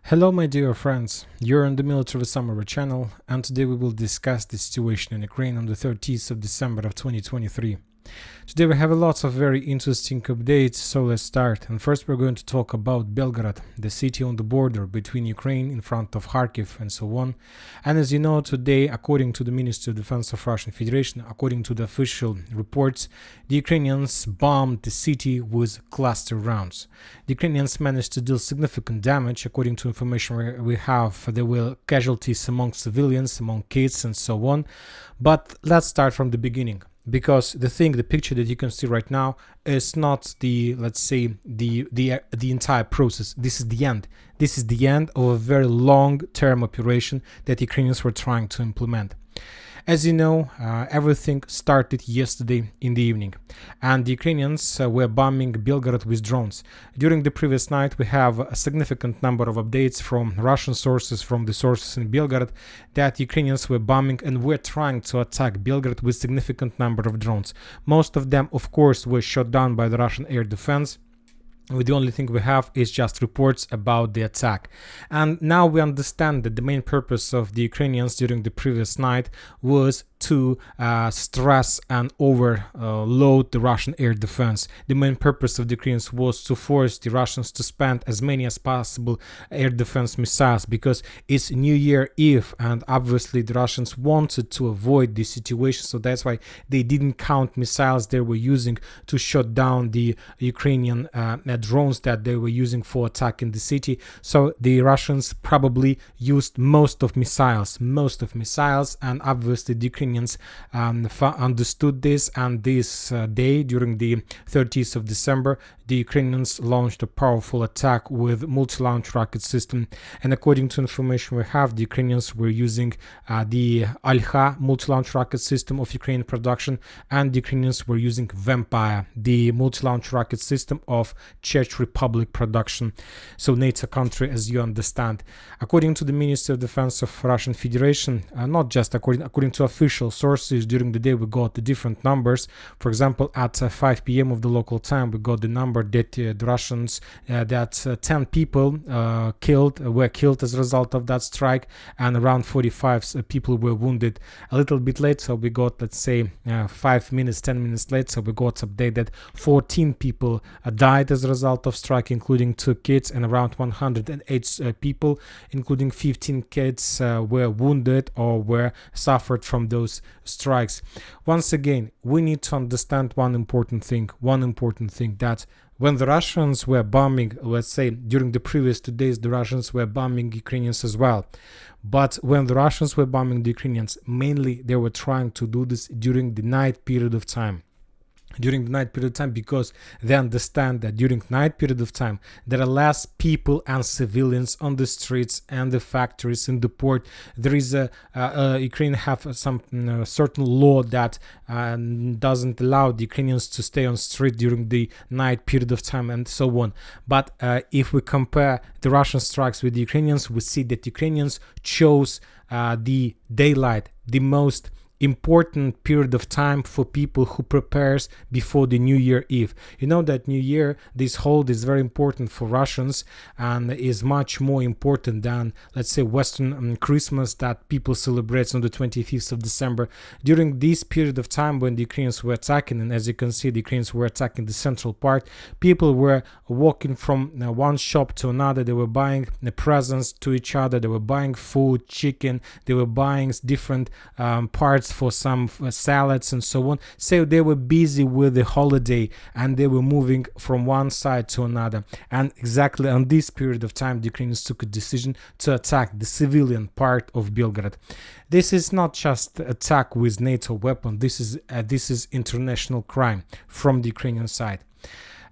Hello my dear friends, you're on the Military Summary channel, and today we will discuss the situation in Ukraine on the 30th of December of 2023. Today we have a lot of very interesting updates, so let's start. And first we're going to talk about Belgorod, the city on the border between Ukraine in front of Kharkiv and so on. And as you know, today, according to the Ministry of Defense of Russian Federation, according to the official reports, the Ukrainians bombed the city with cluster rounds. The Ukrainians managed to deal significant damage. According to information we have, there were casualties among civilians, among kids and so on. But let's start from the beginning. Because the picture that you can see right now is not the, let's say, the entire process. This is the end. This is the end of a very long-term operation that Ukrainians were trying to implement. As you know, everything started yesterday in the evening, and the Ukrainians were bombing Belgorod with drones. During the previous night, we have a significant number of updates from Russian sources, from the sources in Belgorod, that Ukrainians were bombing and were trying to attack Belgorod with significant number of drones. Most of them, of course, were shot down by the Russian air defense. The only thing we have is just reports about the attack. And now we understand that the main purpose of the Ukrainians during the previous night was to stress and overload the Russian air defense. The main purpose of the Ukrainians was to force the Russians to spend as many as possible air defense missiles, because it's New Year Eve and obviously the Russians wanted to avoid this situation, so that's why they didn't count missiles they were using to shut down the Ukrainian drones that they were using for attacking the city. So the Russians probably used most of missiles, and obviously the Ukrainians understood this, and this day, during the 30th of December, the Ukrainians launched a powerful attack with multi-launch rocket system. And according to information we have, the Ukrainians were using the Alha multi-launch rocket system of Ukraine production, and the Ukrainians were using Vampire, the multi-launch rocket system of Czech Republic production, so NATO country, as you understand. According to the Ministry of Defense of Russian Federation, not just according to official sources, during the day we got the different numbers. For example, at 5 p.m. of the local time, we got the number that the Russians, that 10 people were killed as a result of that strike, and around 45 people were wounded. A little bit late, so we got, let's say, 5 minutes, 10 minutes late, so we got update that 14 people died as a result of strike, including 2 kids, and around 108 people, including 15 kids, were wounded or were suffered from those strikes. Once again, we need to understand one important thing, that when the Russians were bombing, let's say during the previous 2 days, the Russians were bombing Ukrainians as well. But when the Russians were bombing the Ukrainians, mainly they were trying to do this during the night period of time. Because they understand that during night period of time there are less people and civilians on the streets and the factories in the port. There is Ukraine have some certain law that doesn't allow the Ukrainians to stay on street during the night period of time and so on. But if we compare the Russian strikes with the Ukrainians, we see that Ukrainians chose the daylight, the most important period of time for people who prepares before the New Year Eve. You know that New Year, this hold is very important for Russians and is much more important than, let's say, Western Christmas that people celebrate on the 25th of December. During this period of time when the Ukrainians were attacking, and as you can see, the Ukrainians were attacking the central part, people were walking from one shop to another. They were buying presents to each other. They were buying food, chicken. They were buying different parts for some salads and so on. So they were busy with the holiday and they were moving from one side to another. And exactly on this period of time, the Ukrainians took a decision to attack the civilian part of Belgorod. This is not just attack with NATO weapon. This is international crime from the Ukrainian side.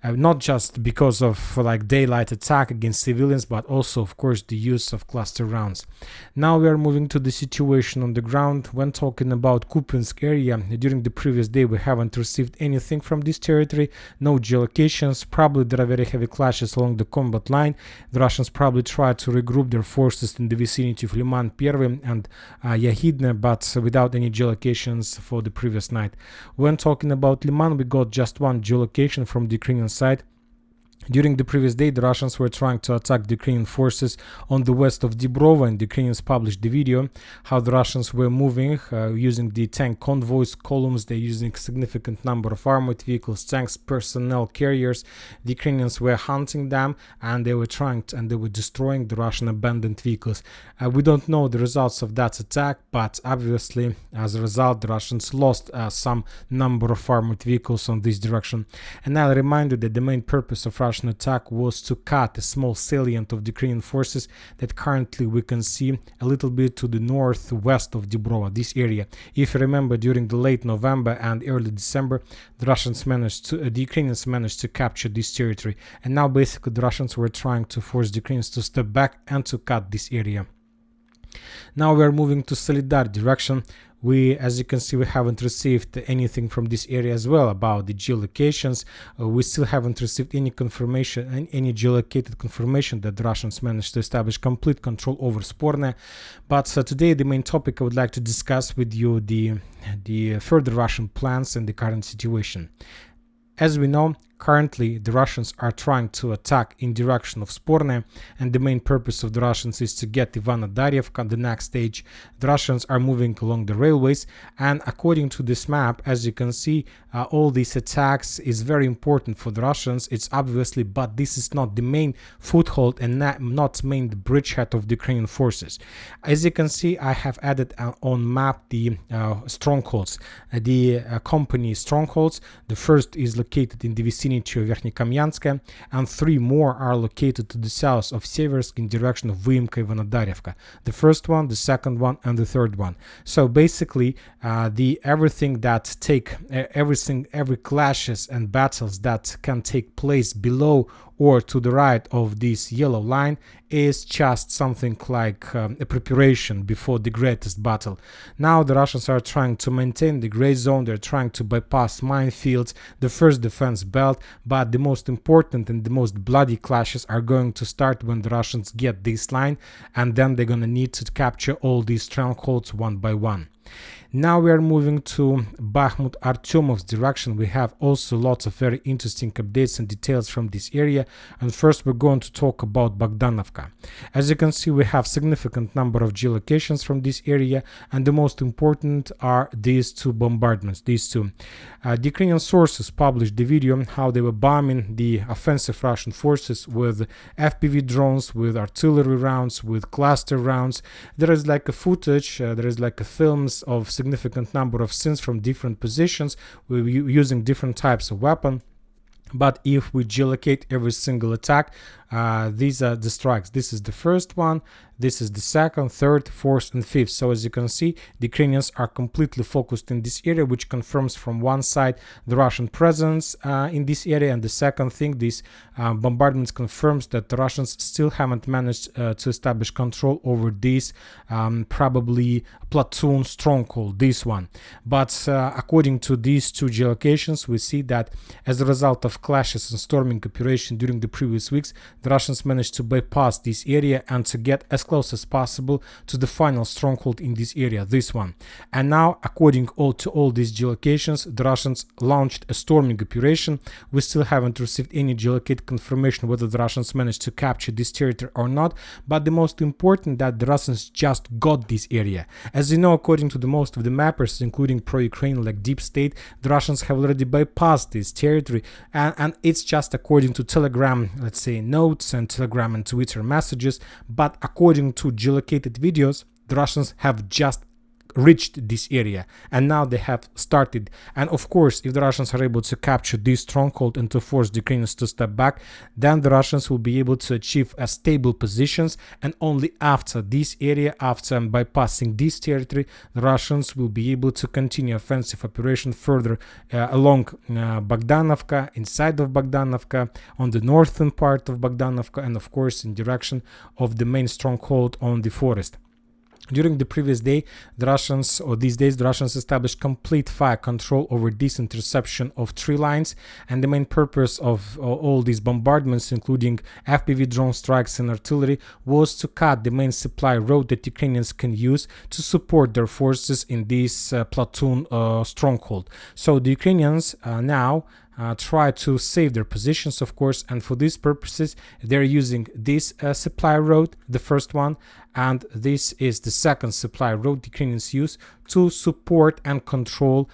Not just because of like daylight attack against civilians, but also, of course, the use of cluster rounds. Now we are moving to the situation on the ground. When talking about Kupiansk area, during the previous day we haven't received anything from this territory, no geolocations. Probably there are very heavy clashes along the combat line. The Russians probably try to regroup their forces in the vicinity of Liman Pervy and Yahidne, but without any geolocations for the previous night. When talking about Liman, we got just one geolocation from the Ukrainian side. During the previous day, the Russians were trying to attack the Ukrainian forces on the west of Dibrova, and the Ukrainians published the video how the Russians were moving using the tank convoys, columns. They're using a significant number of armored vehicles, tanks, personnel carriers. The Ukrainians were hunting them, and they were they were destroying the Russian abandoned vehicles. We don't know the results of that attack, but obviously, as a result, the Russians lost some number of armored vehicles on this direction. And I'll remind you that the main purpose of Russian attack was to cut a small salient of the Ukrainian forces that currently we can see a little bit to the northwest of Dibrova, this area. If you remember, during the late November and early December, the Ukrainians managed to capture this territory, and now basically the Russians were trying to force the Ukrainians to step back and to cut this area. Now we are moving to Solidar direction. As you can see, we haven't received anything from this area as well about the geolocations. We still haven't received any confirmation, any geolocated confirmation that the Russians managed to establish complete control over Sporne. But today, the main topic I would like to discuss with you the further Russian plans and the current situation. As we know, currently the Russians are trying to attack in direction of Sporne, and the main purpose of the Russians is to get Ivano-Darivka, the next stage. The Russians are moving along the railways, and according to this map, as you can see, all these attacks is very important for the Russians. It's obviously, but this is not the main foothold and not main bridgehead of the Ukrainian forces. As you can see, I have added on map the strongholds, the company strongholds. The first is located in the vicinity of Verkhnyokamyansk, and 3 more are located to the south of Siversk in direction of Vyimka Ivano-Darivka. The first one, the second one, and the third one. So basically, every clashes and battles that can take place below or to the right of this yellow line is just something like a preparation before the greatest battle. Now the Russians are trying to maintain the gray zone. They're trying to bypass minefields, the first defense belt, but the most important and the most bloody clashes are going to start when the Russians get this line, and then they're going to need to capture all these strongholds one by one. Now we are moving to Bakhmut Artyomov's direction. We have also lots of very interesting updates and details from this area. And first we're going to talk about Bogdanovka. As you can see, we have significant number of geolocations from this area, and the most important are these 2 bombardments, these 2. The Ukrainian sources published the video how they were bombing the offensive Russian forces with FPV drones, with artillery rounds, with cluster rounds. There is like a footage, there is like a films of significant number of scenes from different positions using different types of weapon. But if we geolocate every single attack, these are the strikes. This is the first one, this is the second, third, fourth, and fifth. So as you can see, the Ukrainians are completely focused in this area, which confirms from one side the Russian presence in this area, and the second thing, this bombardments confirms that the Russians still haven't managed to establish control over this probably platoon stronghold, this one. But according to these 2 geolocations, we see that as a result of clashes and storming operation during the previous weeks, the Russians managed to bypass this area and to get as close as possible to the final stronghold in this area, this one. And now, according to all these geolocations, the Russians launched a storming operation. We still haven't received any geolocated confirmation whether the Russians managed to capture this territory or not, but the most important that the Russians just got this area. As you know, according to the most of the mappers, including pro-Ukraine like Deep State, the Russians have already bypassed this territory, and it's just according to Telegram, let's say, notes and Telegram and Twitter messages, but according to geolocated videos, the Russians have just reached this area, and now they have started. And of course, if the Russians are able to capture this stronghold and to force the Ukrainians to step back, then the Russians will be able to achieve a stable positions, and only after this area, after bypassing this territory, the Russians will be able to continue offensive operation further along Bogdanovka, inside of Bogdanovka, on the northern part of Bogdanovka, and of course in direction of the main stronghold on the forest. During the previous day, these days, the Russians established complete fire control over this interception of 3 lines, and the main purpose of all these bombardments, including FPV drone strikes and artillery, was to cut the main supply road that Ukrainians can use to support their forces in this platoon stronghold. So the Ukrainians now try to save their positions, of course, and for these purposes they're using this supply road, the first one, and this is the second supply road the Ukrainians use to support and control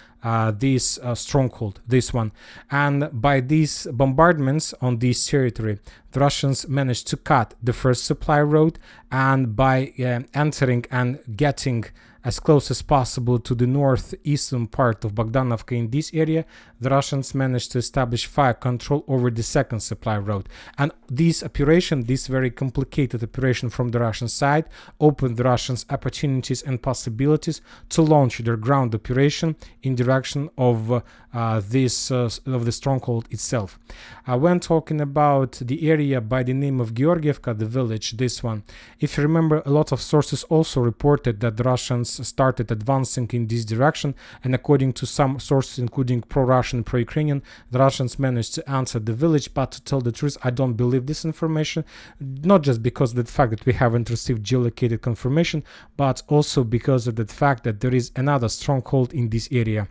this stronghold, this one. And by these bombardments on this territory, the Russians managed to cut the first supply road, and by entering and getting as close as possible to the northeastern part of Bogdanovka in this area, the Russians managed to establish fire control over the second supply road. And this operation, this very complicated operation from the Russian side, opened the Russians opportunities and possibilities to launch their ground operation in direction of the stronghold itself. When talking about the area by the name of Georgievka, the village, this one, if you remember, a lot of sources also reported that the Russians started advancing in this direction, and according to some sources, including pro-Russian, pro-Ukrainian, the Russians managed to enter the village. But to tell the truth, I don't believe this information, not just because of the fact that we haven't received geolocated confirmation, but also because of the fact that there is another stronghold in this area,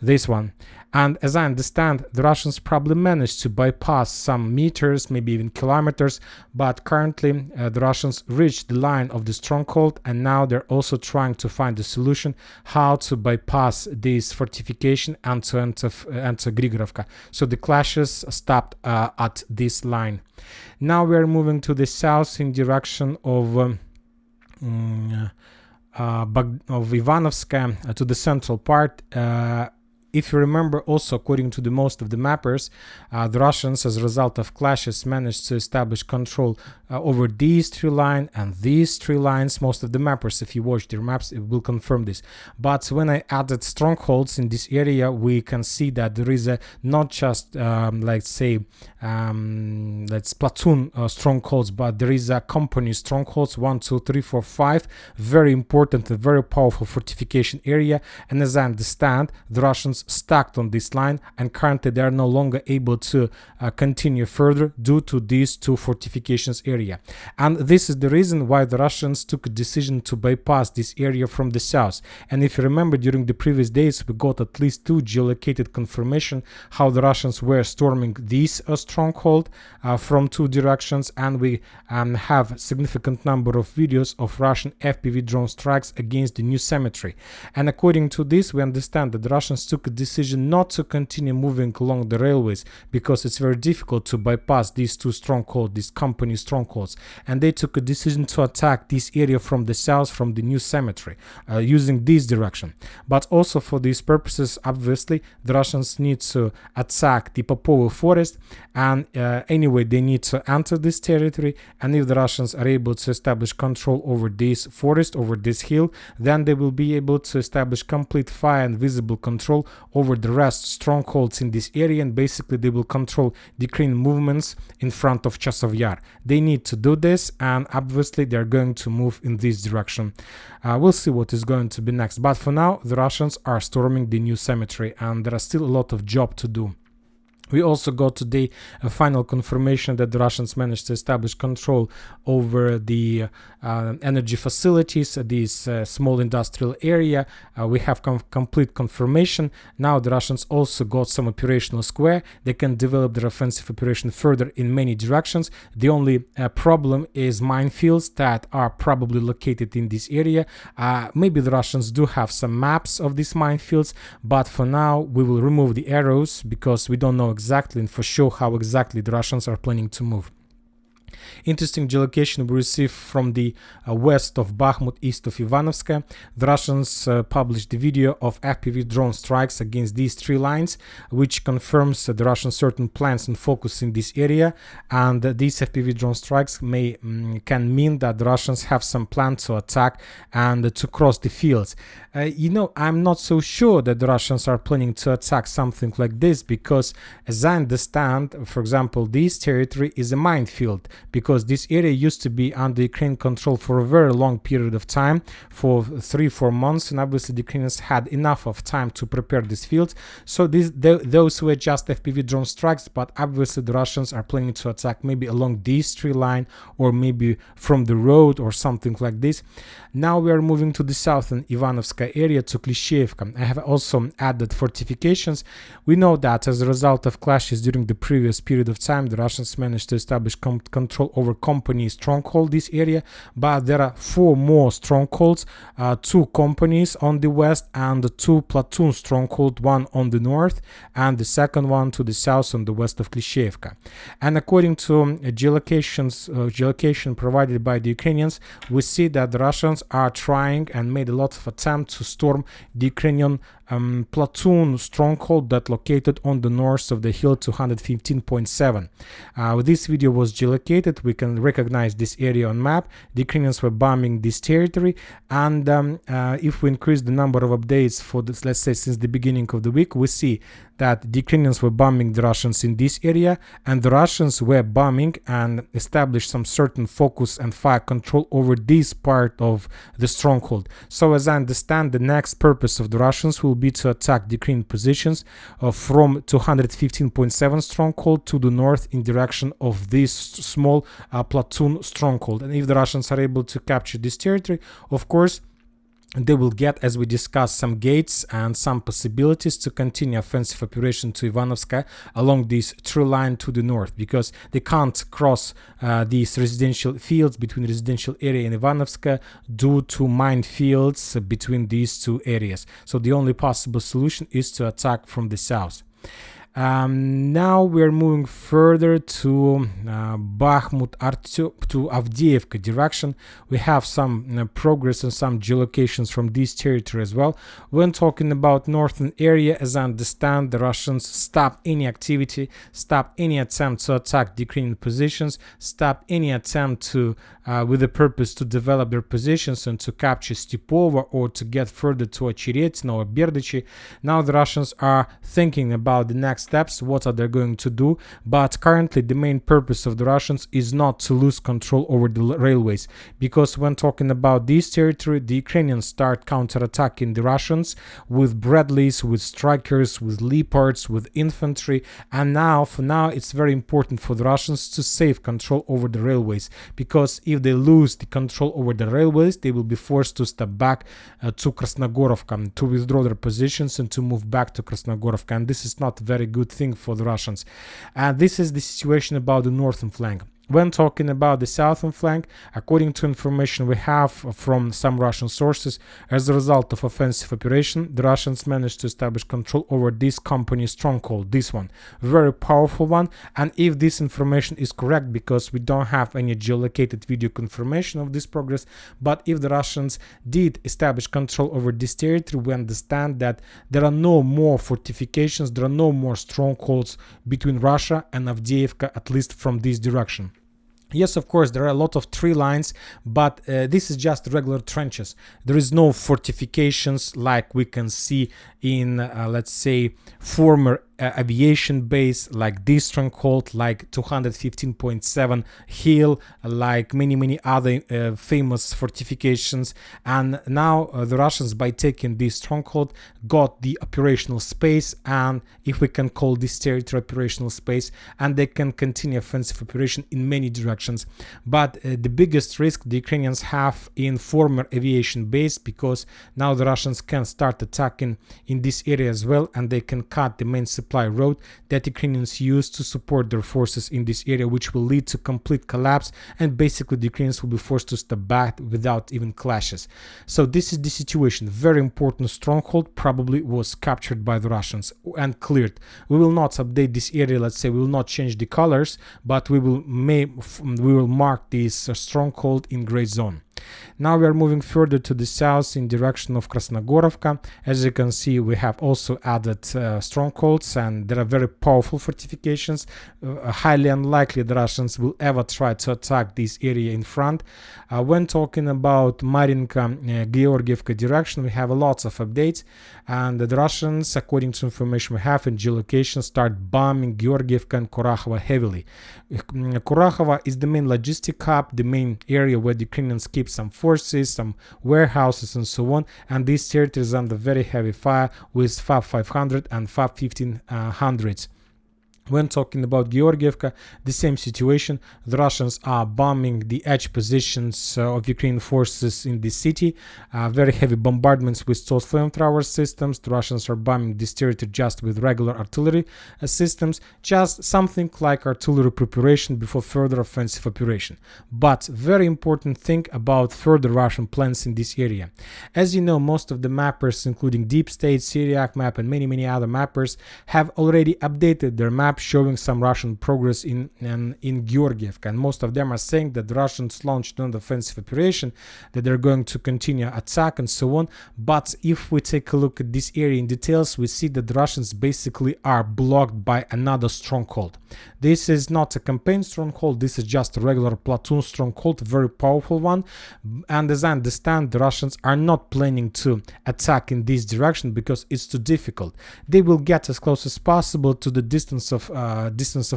this one. And as I understand, the Russians probably managed to bypass some meters, maybe even kilometers, but currently the Russians reached the line of the stronghold, and now they're also trying to find a solution how to bypass this fortification and to enter Grigorovka. So the clashes stopped at this line. Now we are moving to the south in direction of Ivanovska, to the central part. If you remember, also according to the most of the mappers, the Russians, as a result of clashes, managed to establish control over these three lines and these three lines. Most of the mappers, if you watch their maps, it will confirm this. But when I added strongholds in this area, we can see that there is a not just let's say platoon strongholds, but there is a company strongholds, 1, 2, 3, 4, 5, very important and very powerful fortification area. And as I understand, the Russians stacked on this line, and currently they are no longer able to continue further due to these two fortifications area. And this is the reason why the Russians took a decision to bypass this area from the south. And if you remember, during the previous days we got at least two geolocated confirmation how the Russians were storming this stronghold from two directions, and we have a significant number of videos of Russian FPV drone strikes against the new cemetery. And according to this, we understand that the Russians took a decision not to continue moving along the railways because it's very difficult to bypass these two strongholds, these company strongholds, and they took a decision to attack this area from the south, from the new cemetery, using this direction. But also for these purposes, obviously the Russians need to attack the Popovo forest, and anyway they need to enter this territory, and if the Russians are able to establish control over this forest, over this hill, then they will be able to establish complete fire and visible control over the rest strongholds in this area, and basically they will control the Ukrainian movements in front of Chasiv Yar. They need to do this, and obviously they're going to move in this direction. We'll see what is going to be next, but for now the Russians are storming the new cemetery, and there are still a lot of job to do. We also got today a final confirmation that the Russians managed to establish control over the energy facilities, this small industrial area. We have complete confirmation. Now the Russians also got some operational square. They can develop their offensive operation further in many directions. The only problem is minefields that are probably located in this area. Maybe the Russians do have some maps of these minefields, but for now we will remove the arrows because we don't know exactly and for sure how exactly the Russians are planning to move. Interesting geolocation we received from the west of Bakhmut, east of Ivanovska. The Russians published the video of FPV drone strikes against these three lines, which confirms the Russian certain plans and focus in this area. And these FPV drone strikes can mean that the Russians have some plan to attack and to cross the fields. I'm not so sure that the Russians are planning to attack something like this because, as I understand, for example, this territory is a minefield. because this area used to be under Ukrainian control for a very long period of time, for 3-4 months, and obviously the Ukrainians had enough of time to prepare this field. So those were just FPV drone strikes, but obviously the Russians are planning to attack maybe along this tree line or maybe from the road or something like this. Now we are moving to the southern Ivanovska area, to Klishchiivka. I have also added fortifications. We know that as a result of clashes during the previous period of time, the Russians managed to establish control over company stronghold this area, but there are 4 more strongholds, 2 companies on the west and 2 platoon stronghold, one on the north and the second one to the south on the west of Klishchiivka. And according to geolocation provided by the Ukrainians, we see that the Russians are trying and made a lot of attempts to storm the Ukrainian platoon stronghold that located on the north of the hill 215.7. This video was geolocated. We can recognize this area on map. The Ukrainians were bombing this territory, and if we increase the number of updates for this, let's say since the beginning of the week, we see that the Ukrainians were bombing the Russians in this area, and the Russians were bombing and established some certain focus and fire control over this part of the stronghold. So as I understand, the next purpose of the Russians will be to attack the Ukrainian positions from 215.7 stronghold to the north in direction of this small platoon stronghold. And if the Russians are able to capture this territory, of course, they will get, as we discussed, some gates and some possibilities to continue offensive operation to Ivanovska along this tree line to the north, because they can't cross these residential fields between residential area and Ivanovska due to minefields between these 2 areas. So the only possible solution is to attack from the south. Now we're moving further to Bakhmut, to Avdiivka direction. We have some progress and some geolocations from this territory as well. When talking about northern area, as I understand, the Russians stopped any activity, stopped any attempt to attack the Ukrainian positions, stopped any attempt to with the purpose to develop their positions and to capture Stepova or to get further to Ocheretino or Berdichi. Now the Russians are thinking about the next steps, what are they going to do, but currently the main purpose of the Russians is not to lose control over the railways, because when talking about this territory, the Ukrainians start counterattacking the Russians with Bradleys, with Strikers, with Leopards, with infantry, and for now it's very important for the Russians to save control over the railways, because if they lose the control over the railways, they will be forced to step back to Krasnogorovka, to withdraw their positions and to move back to Krasnogorovka, and this is not a very good thing for the Russians. And this is the situation about the northern flank. When talking about the southern flank, according to information we have from some Russian sources, as a result of offensive operation, the Russians managed to establish control over this company stronghold, this one, very powerful one. And if this information is correct, because we don't have any geolocated video confirmation of this progress, but if the Russians did establish control over this territory, we understand that there are no more fortifications, there are no more strongholds between Russia and Avdiivka, at least from this direction. Yes, of course, there are a lot of tree lines, but this is just regular trenches. There is no fortifications like we can see in, let's say, former aviation base, like this stronghold, like 215.7 hill, like many other famous fortifications. And now the Russians, by taking this stronghold, got the operational space, and if we can call this territory operational space, and they can continue offensive operation in many directions. But the biggest risk the Ukrainians have in former aviation base, because now the Russians can start attacking in this area as well, and they can cut the main supply road that Ukrainians use to support their forces in this area, which will lead to complete collapse, and basically the Ukrainians will be forced to step back without even clashes. So this is the situation. Very important stronghold probably was captured by the Russians and cleared. We will not update this area, let's say we will not change the colors, but we will mark this stronghold in gray zone. Now we are moving further to the south in direction of Krasnogorovka. As you can see, we have also added strongholds, and there are very powerful fortifications. Highly unlikely the Russians will ever try to attack this area in front. When talking about Marinka, Georgievka direction, we have lots of updates, and the Russians, according to information we have in geolocation, start bombing Georgievka and Kurakhova heavily. Kurakhova is the main logistic hub, the main area where the Ukrainians keep some forces, some warehouses and so on, and this territory is under very heavy fire with FAB 500 and FAB 1500s. When talking about Georgievka, the same situation. The Russians are bombing the edge positions of Ukrainian forces in the city. Very heavy bombardments with SOS flamethrower systems. The Russians are bombing this territory just with regular artillery systems, just something like artillery preparation before further offensive operation. But very important thing about further Russian plans in this area. As you know, most of the mappers, including Deep State, Syriac map, and many other mappers, have already updated their map showing some Russian progress in Georgievka, and most of them are saying that the Russians launched an offensive operation, that they're going to continue attack and so on. But if we take a look at this area in details, we see that the Russians basically are blocked by another stronghold. This is not a campaign stronghold, this is just a regular platoon stronghold, a very powerful one. And as I understand, the Russians are not planning to attack in this direction because it's too difficult. They will get as close as possible to the distance of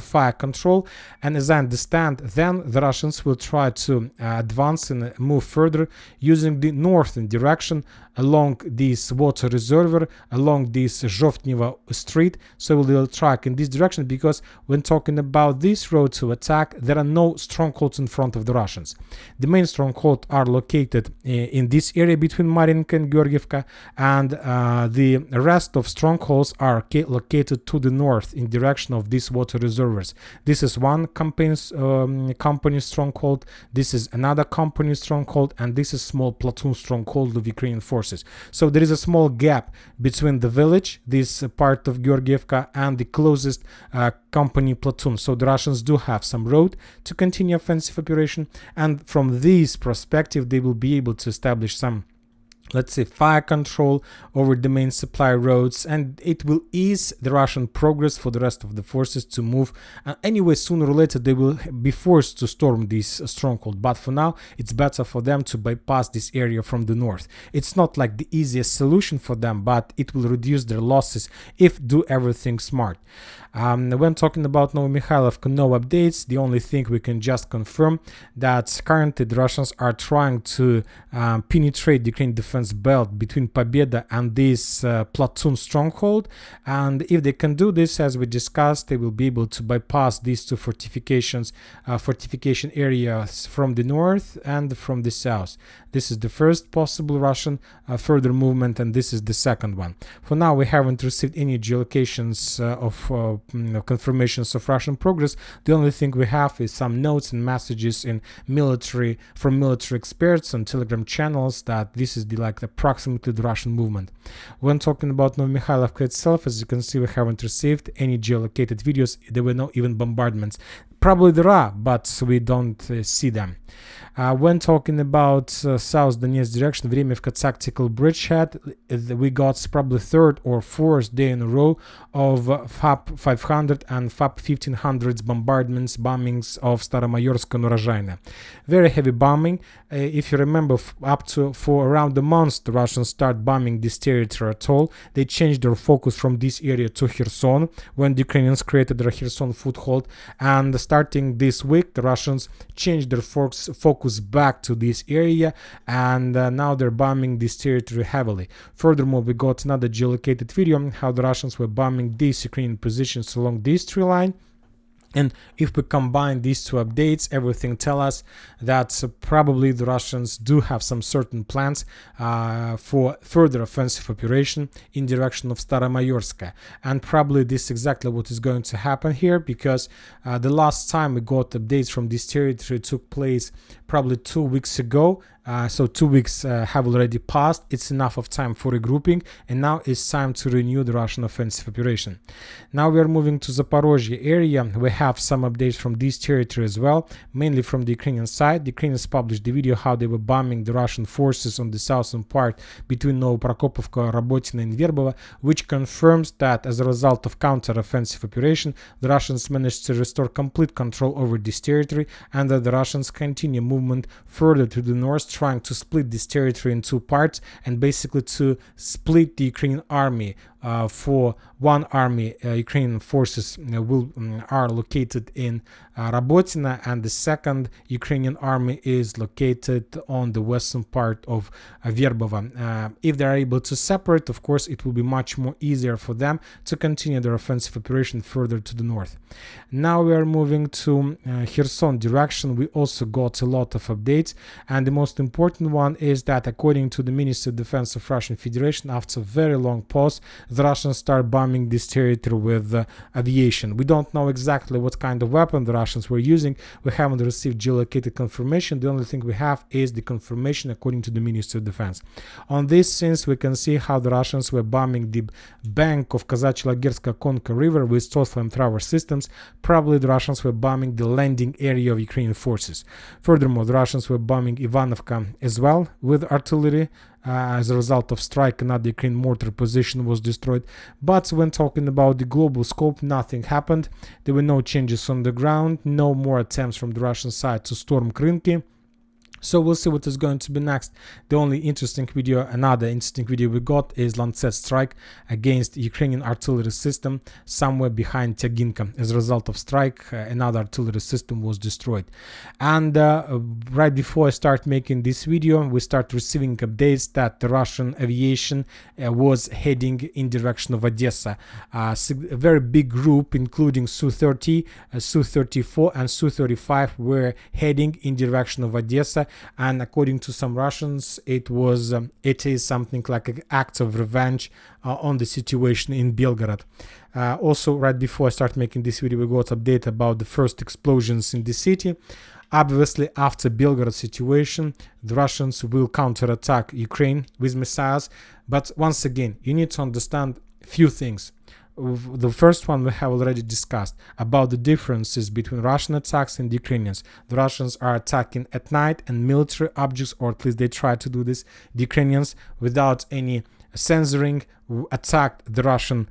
fire control, and as I understand, then the Russians will try to advance and move further using the northern direction along this water reservoir, along this Zhovtneva street. So they'll track in this direction, because when talking about this road to attack, there are no strongholds in front of the Russians. The main strongholds are located in this area between Marinka and Georgievka, and the rest of strongholds are located to the north in direction of these water reservoirs. This is one company stronghold, this is another company stronghold, and this is small platoon stronghold of Ukrainian forces. So there is a small gap between the village, this part of Georgievka, and the closest company platoon. So the Russians do have some road to continue offensive operation, and from this perspective they will be able to establish some, let's say, fire control over the main supply roads, and it will ease the Russian progress for the rest of the forces to move. Anyway, sooner or later they will be forced to storm this stronghold, but for now it's better for them to bypass this area from the north. It's not like the easiest solution for them, but it will reduce their losses if do everything smart. When talking about Novomikhailivka, no updates. The only thing we can just confirm that currently the Russians are trying to penetrate the Ukrainian defense belt between Pobeda and this platoon stronghold, and if they can do this, as we discussed, they will be able to bypass these two fortification areas from the north and from the south. This is the first possible Russian further movement, and this is the second one. For now, we haven't received any geolocations of confirmations of Russian progress. The only thing we have is some notes and messages from military experts on Telegram channels that this is approximately the Russian movement. When talking about Novomikhailivka itself, as you can see, we haven't received any geolocated videos. There were no even bombardments. Probably there are, but we don't see them. When talking about South Donetsk direction, Vremivka tactical bridgehead, we got probably third or fourth day in a row of FAB 500 and FAB 1500s bombings of Staromayorsk and Urozhaine. Very heavy bombing. If you remember, for around a month, the Russians start bombing this territory at all. They changed their focus from this area to Kherson when the Ukrainians created their Kherson foothold, and starting this week, the Russians changed their focus back to this area, and now they're bombing this territory heavily. Furthermore, we got another geolocated video on how the Russians were bombing these Ukrainian positions along this tree line. And if we combine these two updates, everything tells us that probably the Russians do have some certain plans for further offensive operation in direction of Staromayorsk. And probably this is exactly what is going to happen here, because the last time we got updates from this territory took place probably 2 weeks ago. So 2 weeks have already passed. It's enough of time for regrouping, and now it's time to renew the Russian offensive operation. Now we are moving to Zaporozhye area. We have some updates from this territory as well, mainly from the Ukrainian side. The Ukrainians published the video how they were bombing the Russian forces on the southern part between Novoprokopovka, Robotina and Verbovo, which confirms that as a result of counter-offensive operation, the Russians managed to restore complete control over this territory, and that the Russians continue movement further to the north, trying to split this territory in two parts and basically to split the Ukrainian army. For one army, Ukrainian forces are located in Robotina, and the second Ukrainian army is located on the western part of Verbovo. If they are able to separate, of course, it will be much more easier for them to continue their offensive operation further to the north. Now we are moving to Kherson direction. We also got a lot of updates, and the most important one is that according to the Ministry of Defense of Russian Federation, after a very long pause, the Russians start bombing this territory with aviation. We don't know exactly what kind of weapon the Russians were using. We haven't received geolocated confirmation. The only thing we have is the confirmation according to the Ministry of Defense. On this scenes, we can see how the Russians were bombing the bank of Kazachila-Gerska-Konka River with SOS flamethrower systems. Probably the Russians were bombing the landing area of Ukrainian forces. Furthermore, the Russians were bombing Ivanovka as well with artillery. As a result of strike, another Ukrainian mortar position was destroyed. But when talking about the global scope, nothing happened. There were no changes on the ground, no more attempts from the Russian side to storm Krinky. So we'll see what is going to be next. The only interesting video, another interesting video we got is Lancet strike against Ukrainian artillery system somewhere behind Tyaginka. As a result of strike, another artillery system was destroyed. And right before I start making this video, we start receiving updates that the Russian aviation was heading in direction of Odessa. A very big group, including Su-30, Su-34 and Su-35 were heading in direction of Odessa. And according to some Russians, it is something like an act of revenge on the situation in Belgorod. Also, right before I start making this video, we got update about the first explosions in the city. Obviously, after Belgorod situation, the Russians will counterattack Ukraine with missiles. But once again, you need to understand a few things. The first one we have already discussed about the differences between Russian attacks and the Ukrainians. The Russians are attacking at night and military objects, or at least they try to do this. The Ukrainians, without any censoring, attacked the Russian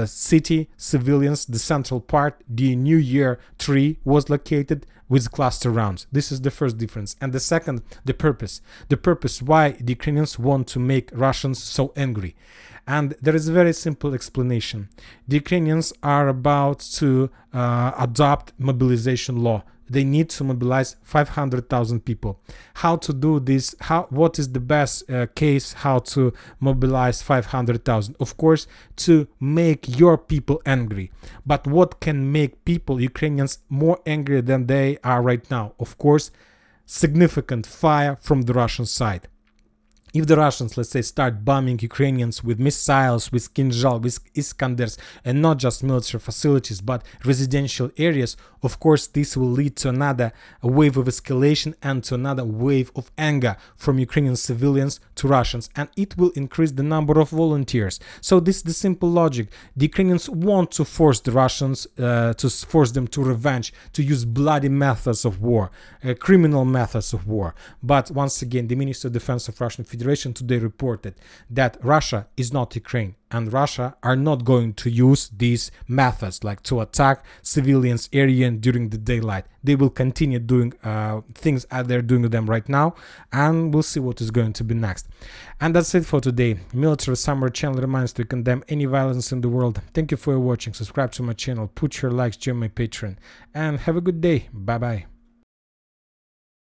city, civilians, the central part. The New Year tree was located with cluster rounds. This is the first difference. And the second, the purpose. The purpose why the Ukrainians want to make Russians so angry. And there is a very simple explanation. The Ukrainians are about to adopt mobilization law. They need to mobilize 500,000 people. How to do this? What is the best case how to mobilize 500,000? Of course, to make your people angry. But what can make people, Ukrainians, more angry than they are right now? Of course, significant fire from the Russian side. If the Russians, let's say, start bombing Ukrainians with missiles, with Kinzhal, with Iskanders, and not just military facilities, but residential areas, of course, this will lead to another wave of escalation and to another wave of anger from Ukrainian civilians to Russians, and it will increase the number of volunteers. So this is the simple logic. The Ukrainians want to force the Russians, to force them to revenge, to use bloody methods of war, criminal methods of war. But once again, the Ministry of Defense of Russian Federation today reported that Russia is not Ukraine, and Russia are not going to use these methods like to attack civilians area during the daylight. They will continue doing things as they're doing them right now, and we'll see what is going to be next. And that's it for today. Military Summer channel reminds to condemn any violence in the world. Thank you for watching. Subscribe to my channel, put your likes, join my Patreon, and have a good day. Bye bye.